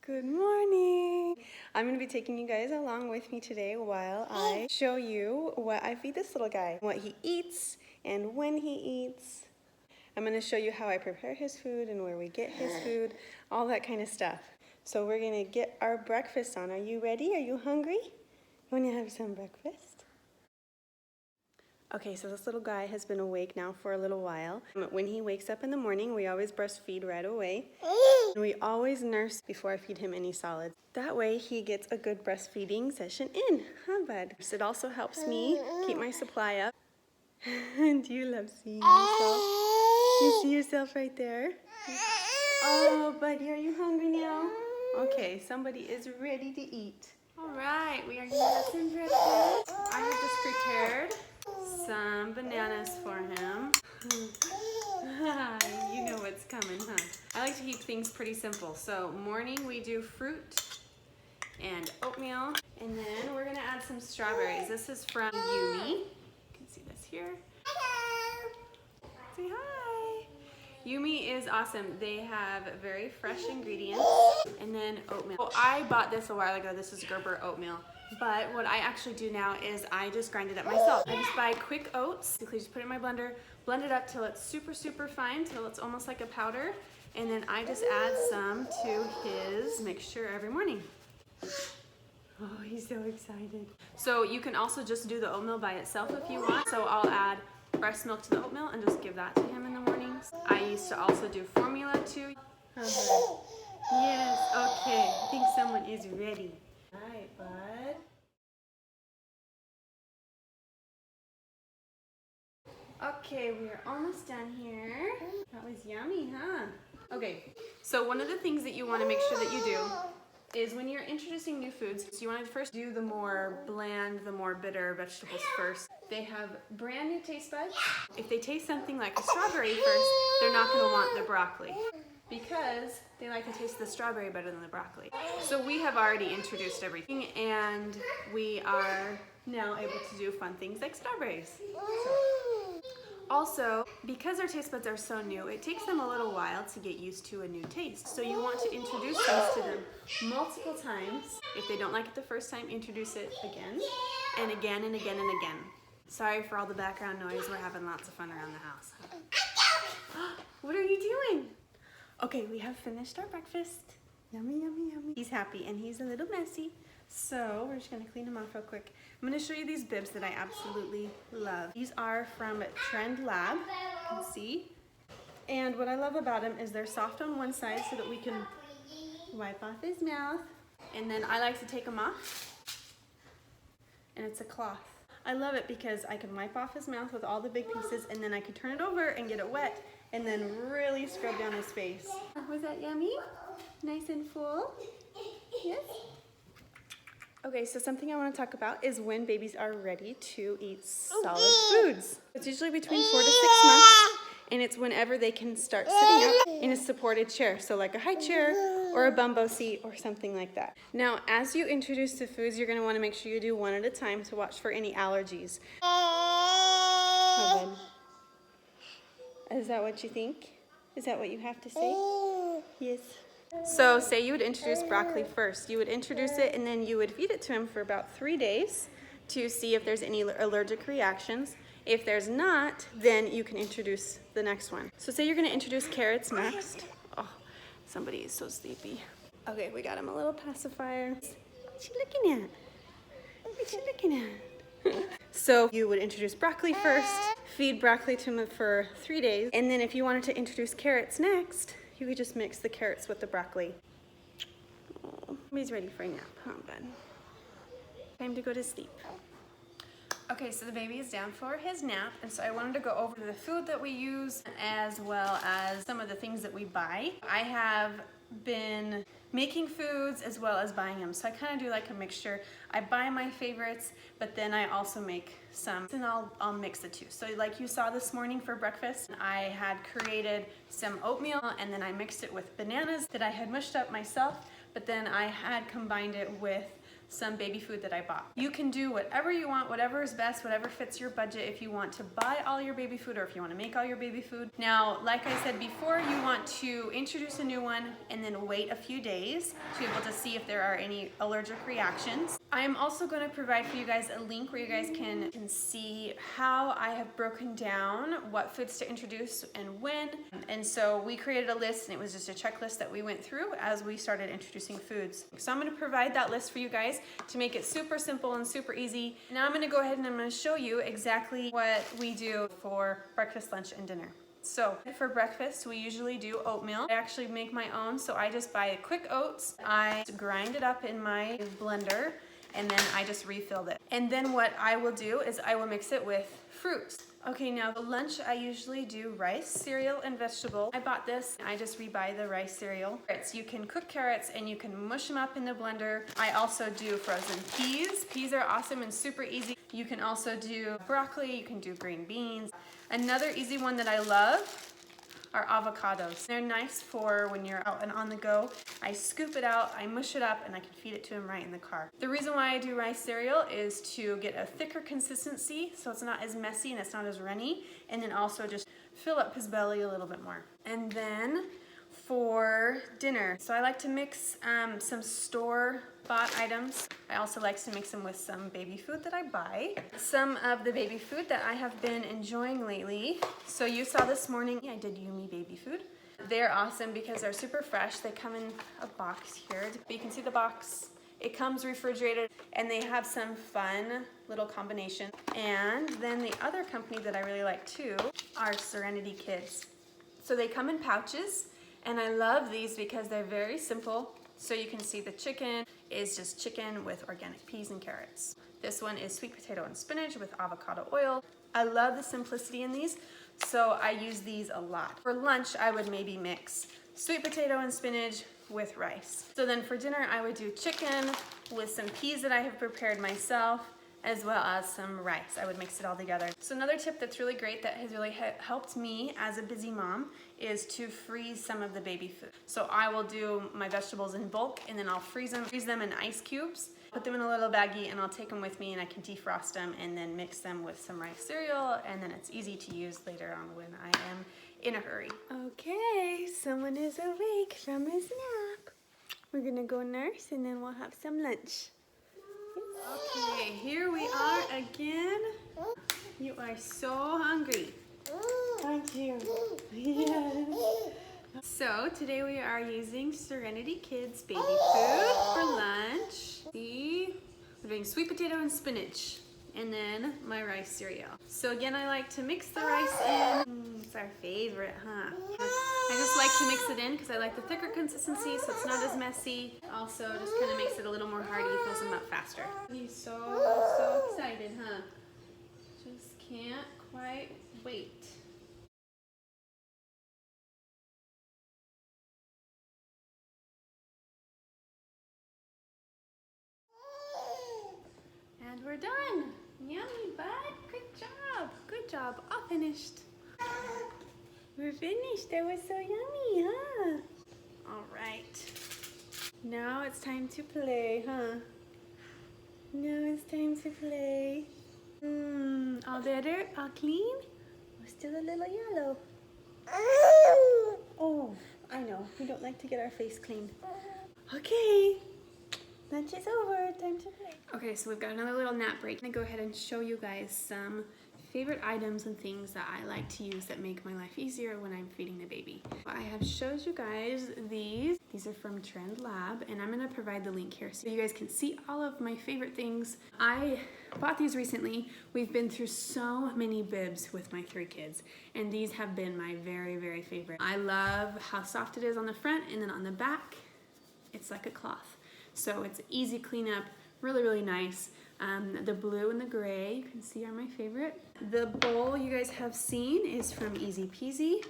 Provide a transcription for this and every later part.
Good morning. I'm going to be taking you guys along with me today while I show you what I feed this little guy, what he eats and when he eats. I'm going to show you how I prepare his food and where we get his food, all that kind of stuff. So we're going to get our breakfast on. Are you ready? Are you hungry? You want to have some breakfast? Okay, so this little guy has been awake now for a little while. When he wakes up in the morning, we always breastfeed right away. And we always nurse before I feed him any solids. That way he gets a good breastfeeding session in, huh, bud? It also helps me keep my supply up. And do you love seeing yourself? You see yourself right there? Oh, buddy, are you hungry now? Okay, somebody is ready to eat. All right, we are going to have some breakfast. I have just prepared some bananas for him. You know what's coming, huh? I like to keep things pretty simple. So morning we do fruit and oatmeal, and then we're gonna add some strawberries. This is from NUBY. You can see this here. Say hi. NUBY is awesome. They have very fresh ingredients, and then oatmeal. Well, I bought this a while ago. This is Gerber oatmeal. But what I actually do now is I just grind it up myself. I just buy quick oats, basically just put it in my blender, blend it up till it's super, super fine, till it's almost like a powder, and then I just add some to his mixture every morning. Oh, he's so excited. So you can also just do the oatmeal by itself if you want. So I'll add breast milk to the oatmeal and just give that to him in the mornings. I used to also do formula too. Yes, okay, I think someone is ready. All right, bud. Okay, we're almost done here. That was yummy, huh? Okay, so one of the things that you want to make sure that you do is when you're introducing new foods, so you want to first do the more bland, the more bitter vegetables first. They have brand new taste buds. If they taste something like a strawberry first, they're not going to want the broccoli because they like to taste the strawberry better than the broccoli. So we have already introduced everything, and we are now able to do fun things like strawberries. Also, because our taste buds are so new, it takes them a little while to get used to a new taste. So you want to introduce things to them multiple times. If they don't like it the first time, introduce it again and again and again and again. Sorry for all the background noise. We're having lots of fun around the house. What are you doing? Okay, we have finished our breakfast. Yummy, yummy, yummy. He's happy and he's a little messy. So we're just gonna clean him off real quick. I'm gonna show you these bibs that I absolutely love. These are from Trend Lab, you can see. And what I love about them is they're soft on one side so that we can wipe off his mouth. And then I like to take them off, and it's a cloth. I love it because I can wipe off his mouth with all the big pieces, and then I can turn it over and get it wet, and then really scrub down his face. Was that yummy? Nice and full? Yes? Okay, so something I want to talk about is when babies are ready to eat solid foods. It's usually between 4 to 6 months, and it's whenever they can start sitting up in a supported chair, so like a high chair or a bumbo seat or something like that. Now, as you introduce the foods, you're going to want to make sure you do one at a time to watch for any allergies. Oh, bud. Is that what you think? Is that what you have to say? Yes. So say you would introduce broccoli first. You would introduce it and then you would feed it to him for about 3 days to see if there's any allergic reactions. If there's not, then you can introduce the next one. So say you're going to introduce carrots next. Oh, somebody is so sleepy. Okay, we got him a little pacifier. What you looking at? What you looking at? So you would introduce broccoli first, feed broccoli to him for 3 days, and then if you wanted to introduce carrots next, you could just mix the carrots with the broccoli. Oh, he's ready for a nap, huh, bud? Time to go to sleep. Okay, so the baby is down for his nap, and so I wanted to go over the food that we use as well as some of the things that we buy. I have been making foods as well as buying them, so I kind of do like a mixture. I buy my favorites, but then I also make some, and I'll mix the two. So like you saw this morning for breakfast, I had created some oatmeal, and then I mixed it with bananas that I had mushed up myself, but then I had combined it with some baby food that I bought. You can do whatever you want, whatever is best, whatever fits your budget. If you want to buy all your baby food or if you want to make all your baby food. Now, like I said before, you want to introduce a new one and then wait a few days to be able to see if there are any allergic reactions. I am also going to provide for you guys a link where you guys can see how I have broken down what foods to introduce and when. And so we created a list, and it was just a checklist that we went through as we started introducing foods. So I'm going to provide that list for you guys to make it super simple and super easy. Now I'm going to go ahead and I'm going to show you exactly what we do for breakfast, lunch, and dinner. So for breakfast, we usually do oatmeal. I actually make my own, so I just buy quick oats. I grind it up in my blender, and then I just refilled it. And then what I will do is I will mix it with fruits. Okay, now for lunch I usually do rice, cereal, and vegetable. I bought this, I just rebuy the rice cereal. You can cook carrots and you can mush them up in the blender. I also do frozen peas. Peas are awesome and super easy. You can also do broccoli, you can do green beans. Another easy one that I love are avocados. They're nice for when you're out and on the go. I scoop it out, I mush it up, and I can feed it to him right in the car. The reason why I do rice cereal is to get a thicker consistency so it's not as messy and it's not as runny, and then also just fill up his belly a little bit more. And then for dinner, so I like to mix some store-bought items. I also like to mix them with some baby food that I buy. Some of the baby food that I have been enjoying lately. So you saw this morning, I did NUBY baby food. They're awesome because they're super fresh. They come in a box here. You can see the box. It comes refrigerated, and they have some fun little combinations. And then the other company that I really like too are Serenity Kids. So they come in pouches, and I love these because they're very simple. So you can see the chicken is just chicken with organic peas and carrots. This one is sweet potato and spinach with avocado oil. I love the simplicity in these, so I use these a lot. For lunch, I would maybe mix sweet potato and spinach with rice. So then for dinner, I would do chicken with some peas that I have prepared myself, as well as some rice. I would mix it all together. So another tip that's really great that has really helped me as a busy mom is to freeze some of the baby food. So I will do my vegetables in bulk, and then I'll freeze them in ice cubes, put them in a little baggie, and I'll take them with me, and I can defrost them and then mix them with some rice cereal, and then it's easy to use later on when I am in a hurry. Okay, someone is awake from his nap. We're gonna go nurse, and then we'll have some lunch. Okay, here we are again. You are so hungry, aren't you? Yes. So today we are using Serenity Kids baby food for lunch. See, we're doing sweet potato and spinach, and then my rice cereal. So again, I like to mix the rice in. It's our favorite, huh? I just like to mix it in because I like the thicker consistency so it's not as messy. Also, just kind of makes it a little more hearty, fills them up faster. He's so excited, huh? Just can't quite wait. And we're done. Yummy, bud. Good job. Good job. All finished. We're finished. That was so yummy, huh? All right. Now it's time to play, huh? Now it's time to play. All better? All clean? We're still a little yellow. Oh, I know. We don't like to get our face cleaned. Okay. Lunch is over. Time to play. Okay, so we've got another little nap break. I'm gonna go ahead and show you guys some favorite items and things that I like to use that make my life easier when I'm feeding the baby. I have showed you guys these. These are from Trend Lab, and I'm gonna provide the link here so you guys can see all of my favorite things. I bought these recently. We've been through so many bibs with my 3 kids, and these have been my very, very favorite. I love how soft it is on the front, and then on the back, it's like a cloth. So it's easy cleanup, really, really nice. The blue and the gray, you can see, are my favorite. The bowl you guys have seen is from Easy Peasy.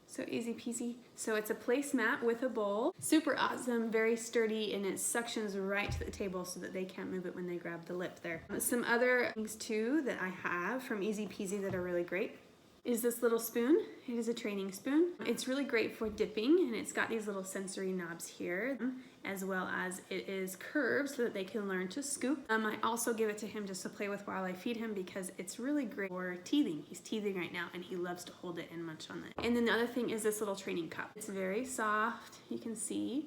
So Easy Peasy. So it's a placemat with a bowl. Super awesome, very sturdy, and it suctions right to the table so that they can't move it when they grab the lip there. Some other things too that I have from Easy Peasy that are really great is this little spoon. It is a training spoon. It's really great for dipping, and it's got these little sensory knobs here, as well as it is curved so that they can learn to scoop. I also give it to him just to play with while I feed him because it's really great for teething. He's teething right now and he loves to hold it and munch on it. And then the other thing is this little training cup. It's very soft, you can see.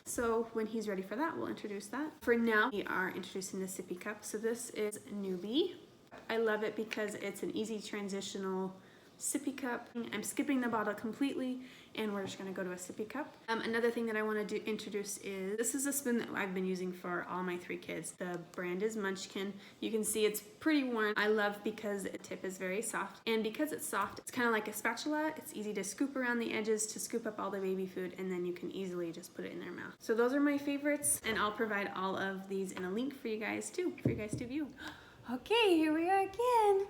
So when he's ready for that, we'll introduce that. For now, we are introducing the sippy cup. So this is NUBY. I love it because it's an easy transitional sippy cup. I'm skipping the bottle completely and we're just going to go to a sippy cup. Another thing that I want to introduce is this is a spoon that I've been using for all my 3 kids. The brand is Munchkin. You can see it's pretty worn. I love because the tip is very soft, and because it's soft, it's kind of like a spatula. It's easy to scoop around the edges to scoop up all the baby food, and then you can easily just put it in their mouth. So those are my favorites, and I'll provide all of these in a link for you guys too, for you guys to view. Okay, here we are again.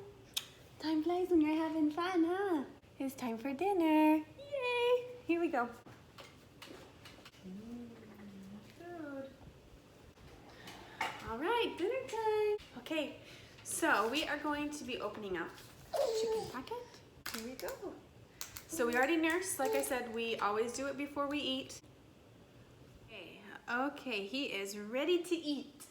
Time flies when you're having fun, huh? It's time for dinner. Yay! Here we go. Food. All right, dinner time. Okay, so we are going to be opening up chicken packet. Here we go. So we already nursed. Like I said, we always do it before we eat. Okay, he is ready to eat.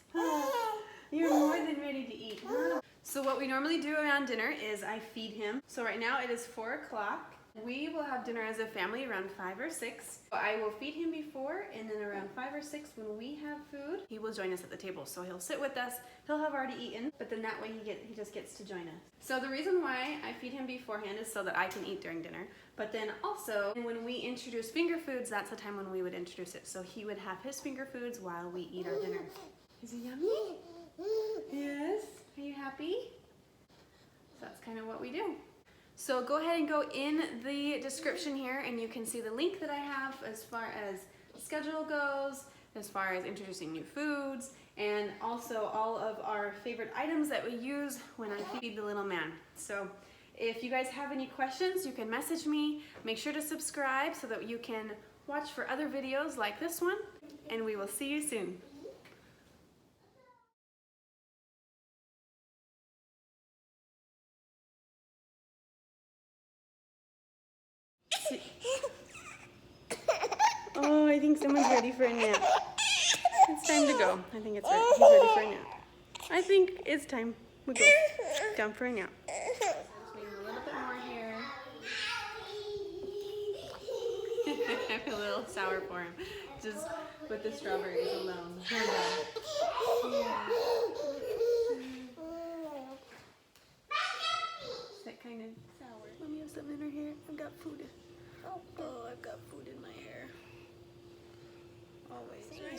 You're more than ready to eat, huh? So what we normally do around dinner is I feed him. So right now it is 4 o'clock. We will have dinner as a family around 5 or 6. I will feed him before, and then around 5 or 6 when we have food, he will join us at the table. So he'll sit with us. He'll have already eaten, but then that way he just gets to join us. So the reason why I feed him beforehand is so that I can eat during dinner. But then also when we introduce finger foods, that's the time when we would introduce it. So he would have his finger foods while we eat our dinner. Is he yummy? Yes. Are you happy? So that's kind of what we do. So go ahead and go in the description here and you can see the link that I have as far as schedule goes, as far as introducing new foods, and also all of our favorite items that we use when I feed the little man. So if you guys have any questions, you can message me. Make sure to subscribe so that you can watch for other videos like this one, and we will see you soon. Oh, I think someone's ready for a nap. It's time to go. I think it's ready. He's ready for a nap. I think it's time we go down for a nap. Just need a little bit more here. I feel a little sour for him, just with the strawberries alone. Is that kind of sour? Let me have something in her hair. I've got food. Oh, I've got food in my hair. Always, right?